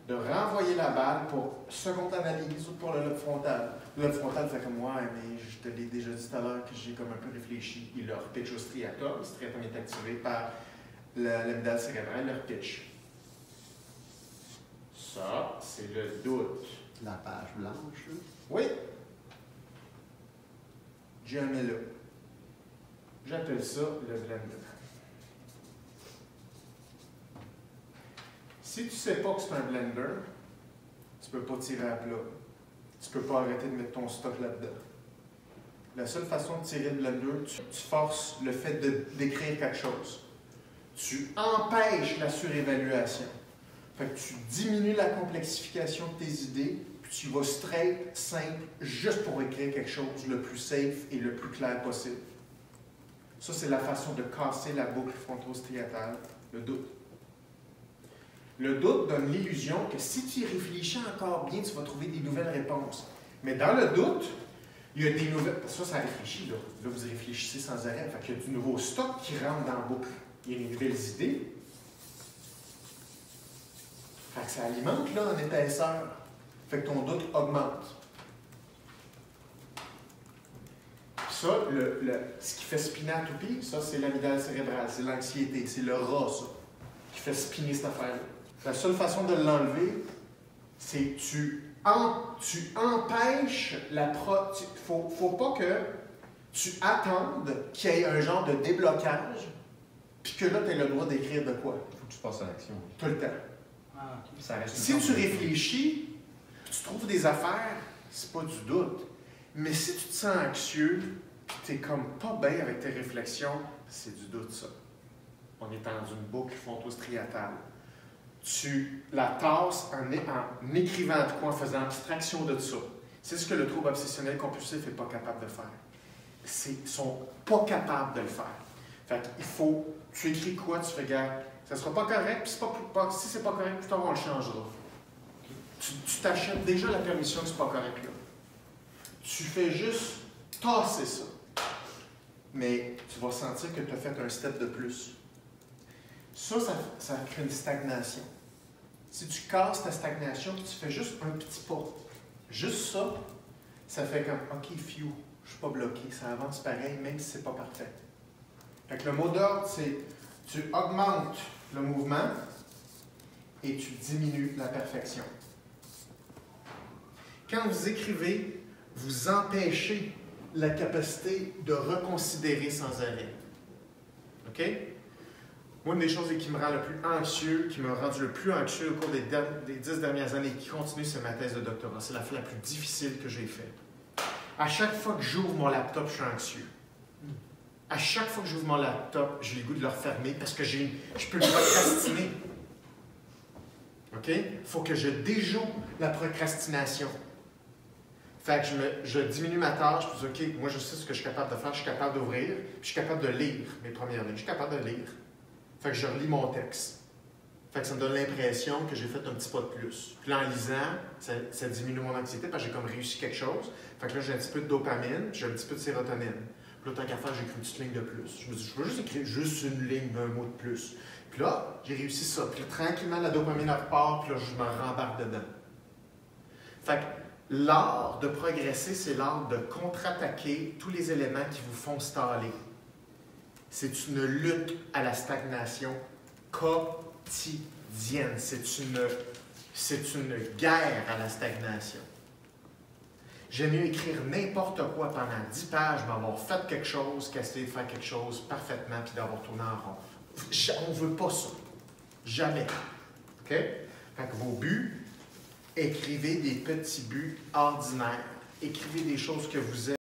de renvoyer la balle pour seconde analyse ou pour le lobe frontal. Le lobe frontal fait comme moi, mais je te l'ai déjà dit tout à l'heure que j'ai comme un peu réfléchi. Il leur pitch au striatum. Le striatum est activé par l'amygdale cérébrale, leur pitch. Ça, c'est le doute. La page blanche, là. Oui. Jamais là. J'appelle ça le blender. Si tu ne sais pas que c'est un blender, tu ne peux pas tirer à plat. Tu ne peux pas arrêter de mettre ton stock là-dedans. La seule façon de tirer le blender, tu forces le fait d'écrire quelque chose. Tu empêches la surévaluation. Fait que tu diminues la complexification de tes idées, puis tu vas straight, simple, juste pour écrire quelque chose le plus safe et le plus clair possible. Ça, c'est la façon de casser la boucle frontostriatale, le doute. Le doute donne l'illusion que si tu y réfléchis encore bien, tu vas trouver des nouvelles réponses. Mais dans le doute, il y a des nouvelles... Ça réfléchit, là. Là, vous réfléchissez sans arrêt. Fait qu'il y a du nouveau stock qui rentre dans la boucle. Il y a des nouvelles idées. Fait que ça alimente, là, en épaisseur. Fait que ton doute augmente. Ça, ce qui fait spinner la toupie, ça, c'est l'amygdale cérébrale. C'est l'anxiété. C'est le rat, ça, qui fait spinner cette affaire-là. La seule façon de l'enlever, c'est tu empêches la faut pas que tu attendes qu'il y ait un genre de déblocage, puis que là, tu aies le droit d'écrire de quoi. Il faut que tu passes à l'action. Tout le temps. Ah, OK. Ça reste Si tu réfléchis, tu trouves des affaires, c'est pas du doute. Mais si tu te sens anxieux, puis tu n'es comme pas bien avec tes réflexions, c'est du doute, ça. On est dans une boucle frontostriatale. Tu la tasses en écrivant de quoi, en faisant abstraction de ça. C'est ce que le trouble obsessionnel compulsif n'est pas capable de faire. Ils sont pas capables de le faire. Fait qu'il faut, tu écris quoi, tu fais gaffe. Ça ne sera pas correct, puis si c'est pas correct, plus tard on le changera. Tu t'achètes déjà la permission que c'est pas correct là. Tu fais juste tasser ça. Mais tu vas sentir que tu as fait un step de plus. Ça crée une stagnation. Si tu casses ta stagnation, tu fais juste un petit pas. Juste ça, ça fait comme « OK, phew, je ne suis pas bloqué, ça avance pareil, même si ce n'est pas parfait. » Fait que le mot d'ordre, c'est tu augmentes le mouvement et tu diminues la perfection. Quand vous écrivez, vous empêchez la capacité de reconsidérer sans arrêt. OK? Moi, une des choses qui me rend le plus anxieux, qui m'a rendu le plus anxieux au cours des 10 dernières années et qui continue, c'est ma thèse de doctorat. C'est la fois la plus difficile que j'ai faite. À chaque fois que j'ouvre mon laptop, je suis anxieux. À chaque fois que j'ouvre mon laptop, j'ai le goût de le refermer parce que je peux le procrastiner. OK? Il faut que je déjoue la procrastination. Fait que je diminue ma tâche, puis je dis, OK, moi je sais ce que je suis capable de faire, je suis capable d'ouvrir, puis je suis capable de lire mes premières lignes. Je suis capable de lire. Fait que je relis mon texte. Fait que ça me donne l'impression que j'ai fait un petit pas de plus. Puis là, en lisant, ça diminue mon anxiété parce que j'ai comme réussi quelque chose. Fait que là, j'ai un petit peu de dopamine, puis j'ai un petit peu de sérotonine. Puis là, tant qu'à faire, j'écris une petite ligne de plus. Je me dis, je veux juste écrire juste une ligne, un mot de plus. Puis là, j'ai réussi ça. Puis là, tranquillement, la dopamine repart, puis là, je me rembarque dedans. Fait que l'art de progresser, c'est l'art de contre-attaquer tous les éléments qui vous font staller. C'est une lutte à la stagnation quotidienne. C'est une guerre à la stagnation. J'aime mieux écrire n'importe quoi pendant 10 pages, mais avoir fait quelque chose, qu'essayer de faire quelque chose parfaitement, puis d'avoir tourné en rond. On ne veut pas ça. Jamais. OK? Fait que vos buts, écrivez des petits buts ordinaires. Écrivez des choses que vous aimez.